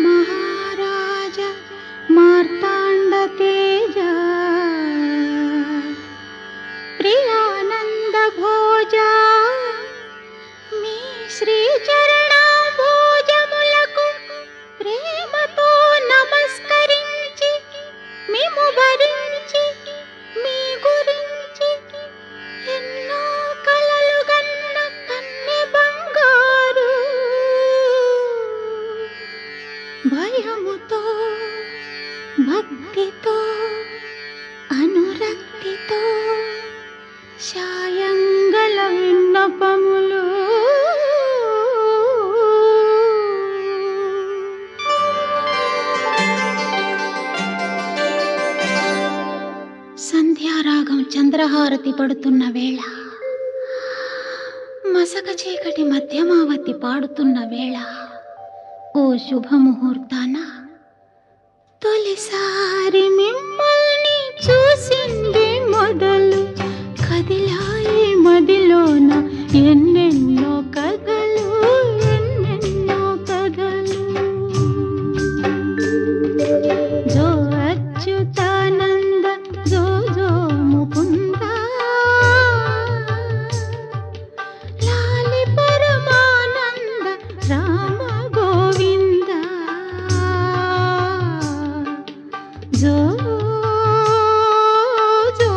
శ్రీమన్మహారాజ మార్తాండ తేజ ప్రియానంద భోజ మీ శ్రీచరణ భోజములకు ప్రేమతో నమస్కరించి మేము భరించి మీ గురించి ఎన్నో కలలు గన్న కన్నె బంగారు భయముతో భక్తితో అనురక్తితో శాయంగల విన్నపములు సంధ్యారాగం చంద్రహారతి పడుతున్న వేళ, మసక చీకటి మధ్యమావతి పాడుతున్న వేళ, ఓ శుభముహూర్తాన తొలిసారి మిమ్మల్ని చూసింది మొదలు కదిలాయి మదిలోన ఎన్నెన్నో కథలు ఎన్నెన్నో కథలు. జో అచ్యుతానంద జో జో ముకుంద లాలి పరమానంద రామ గోవింద జో జో.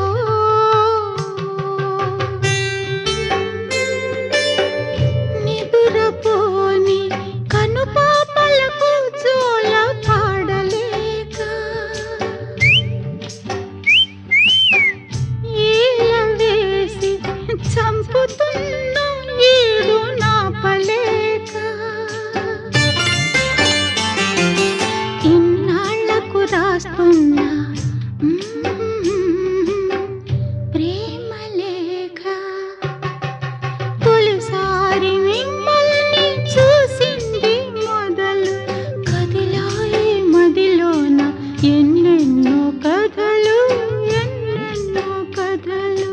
నిదురపోని కనుపాపలకు జోల పాడలేక ఈల వేసి చంపుతున్న ఈడు నాపలేక ఇన్నాళ్లకు రాస్తున్న ప్రేమ లేఖ. తొలిసారి మిమ్మల్ని చూసింది మొదలు కదిలాయి మదిలోన ఎన్నెన్నో కథలు ఎన్నెన్నో కథలు.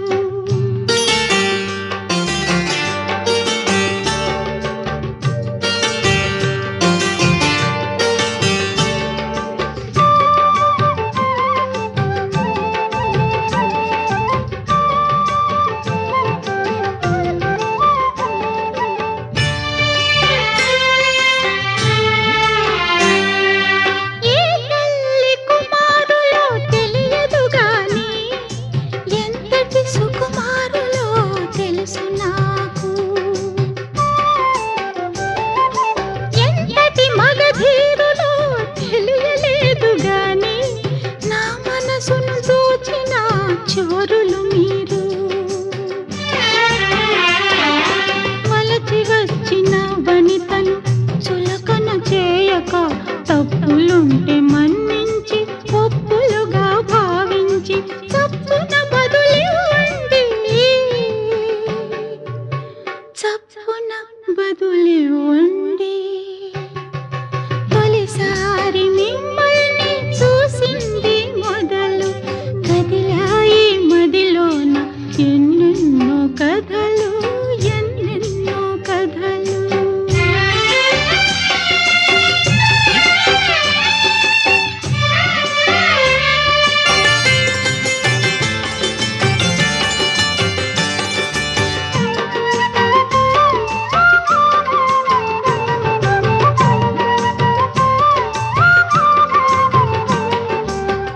ఏ తల్లి కుమారులో తెలియదు గాని ఎంతటి సుకుమారులో తెలుసు నాకు. ఎంతటి మగధీరులో తెలియలేదు గాని నా మనసును దోచిన చోరులు మీరు. వలచి వచ్చిన వనితను చులకన చేయక తప్పులుంటే మన్నించి ఒప్పులుగా భావించి చప్పున బదులివ్వండి చప్పున బదులివ్వండి. తొలిసారి మిమ్మల్ని చూసింది మొదలు కదిలాయి మదిలోన ఎన్నెన్నో కథలు ఎన్నెన్నో కథలు.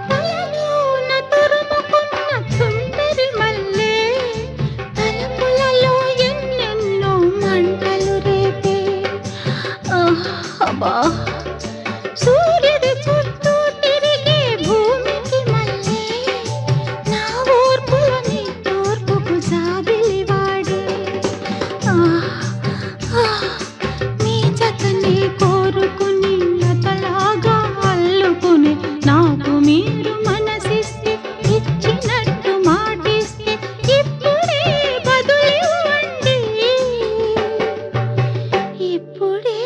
తలలోన తురుముకున్న సుందరి మల్లె తలపులలో ఎన్నెన్నో మంటలు రేపే. అబ్బా సూర్యుడి చుట్టూ తిరిగే భూమికి మల్లె నా ఓర్పులని తూర్పుకు జాబిలివాడే. మీ జతని కోరుకుని లతలాగా అల్లుకుని నాకు మీరు మనసిస్తే ఇచ్చినట్టు మాటిస్తే ఇప్పుడే బదులివ్వండి ఇప్పుడే